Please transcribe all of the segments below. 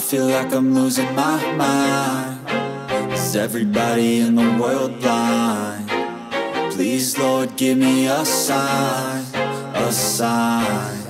feel like I'm losing my mind. Is everybody in the world blind? Please, Lord, give me a sign, a sign.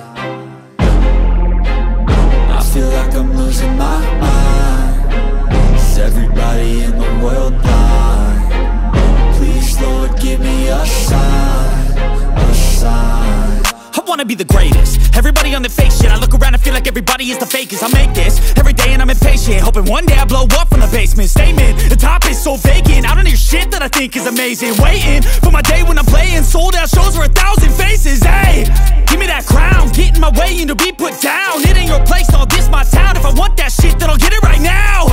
I feel like I'm losing my mind. Is everybody in the world blind? Please, Lord, give me a sign, a sign. I wanna be the greatest. Everybody on the fake shit. I look around and feel like everybody is the fakest. I make this every day and I'm impatient, hoping one day I blow up from the basement. Statement, the top is so vacant. I don't hear shit that I think is amazing. Waiting for my day when I'm playing sold out shows for 1,000 faces. Hey, give me that crown, get in my way and to be put down. It ain't your place, all this my town. If I want that shit, then I'll get it right now.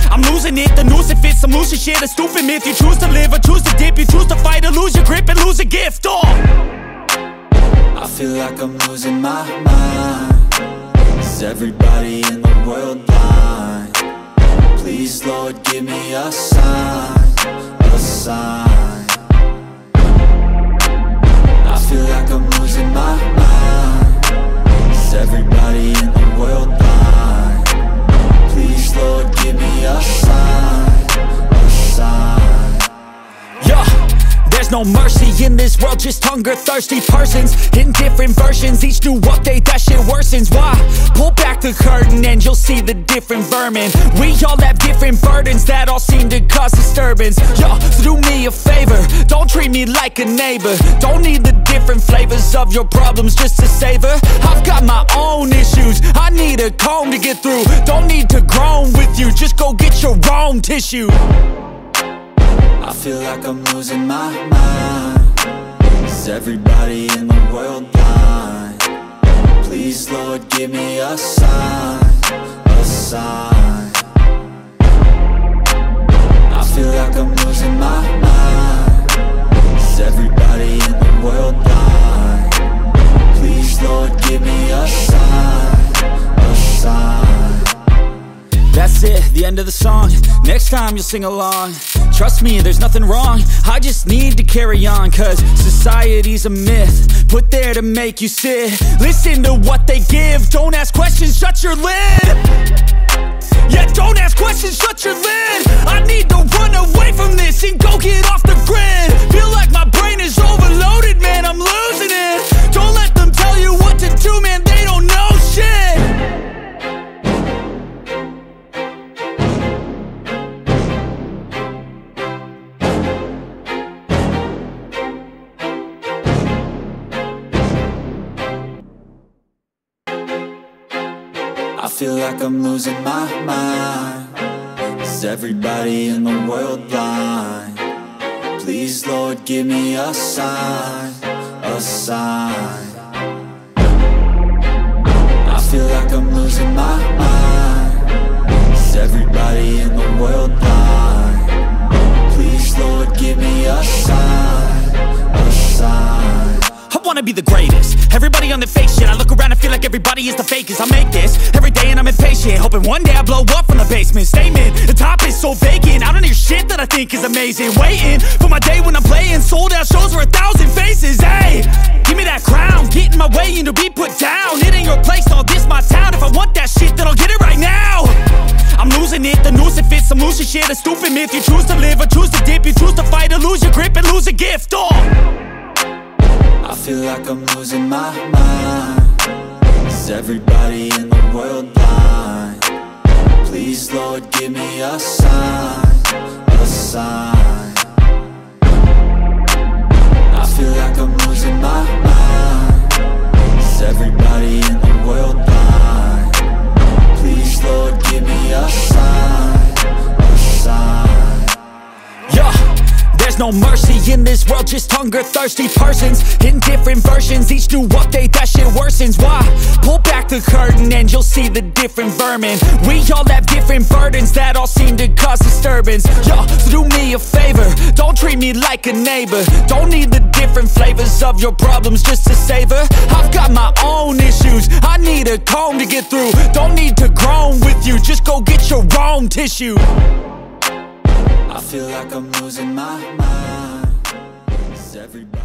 I'm losing it, the noose it fits. I'm losing shit, a stupid myth. You choose to live or choose to dip. You choose to fight or lose your grip and lose a gift. I feel like I'm losing my mind. Is everybody in the world blind? Please, Lord, give me a sign, a sign. I feel like I'm losing my mind. Is everybody in the world blind? Please, Lord, give me a sign, a sign. Yeah. There's no mercy in this world, just hunger-thirsty persons in different versions. Each new update, that shit worsens. Why? Pull back the curtain and you'll see the different vermin. We all have different burdens that all seem to cause disturbance. Yo, so do me a favor, don't treat me like a neighbor. Don't need the different flavors of your problems just to savor. I've got my own issues, I need a comb to get through. Don't need to groan with you, just go get your own tissue. I feel like I'm losing my mind. Is everybody in the world blind? Please, Lord, give me a sign, a sign. I feel like I'm losing my mind. Is everybody in the world blind? Please, Lord, give me a sign, a sign. That's it, the end of the song. Next time you'll sing along. Trust me, there's nothing wrong. I just need to carry on, cause society's a myth put there to make you sit. Listen to what they give. Don't ask questions, shut your lid. Yeah, don't ask questions, shut your lid. I need to run away from this and go get off the grid. Feel like my brain is overloaded, man, I'm losing it. Don't let them tell you what to do, man, they don't know shit. I feel like I'm losing my mind. Is everybody in the world blind? Please, Lord, give me a sign, a sign. I feel like I'm losing my mind. Is everybody in the world blind? Please, Lord, give me a sign, a sign. I wanna be the greatest. Everybody on the fake shit. I look around and feel like everybody is the fakest. I make this every day and I'm impatient, hoping one day I blow up from the basement. Statement, the top is so vacant. I don't hear shit that I think is amazing. Waiting for my day when I'm playing sold out shows for 1,000 faces. Hey, give me that crown, get in my way and to be put down. It ain't your place, all this my town. If I want that shit, then I'll get it right now. I'm losing it, the noose it fits. I'm losing shit, a stupid myth. You choose to live or choose to dip. You choose to fight or lose your grip and lose a gift. I feel like I'm losing my mind. Is everybody in the world blind? Please, Lord, give me a sign, a sign. I feel like I'm losing my mind. Is everybody in the world blind? Please, Lord, give me a sign, a sign. Yeah. There's no mercy in this world, just hunger-thirsty persons in different versions. Each new update, that shit worsens. Why? Pull back the curtain and you'll see the different vermin. We all have different burdens that all seem to cause disturbance. Yo, so do me a favor, don't treat me like a neighbor. Don't need the different flavors of your problems just to savor. I've got my own issues, I need a comb to get through. Don't need to groan with you, just go get your own tissue. I feel like I'm losing my mind. Is everybody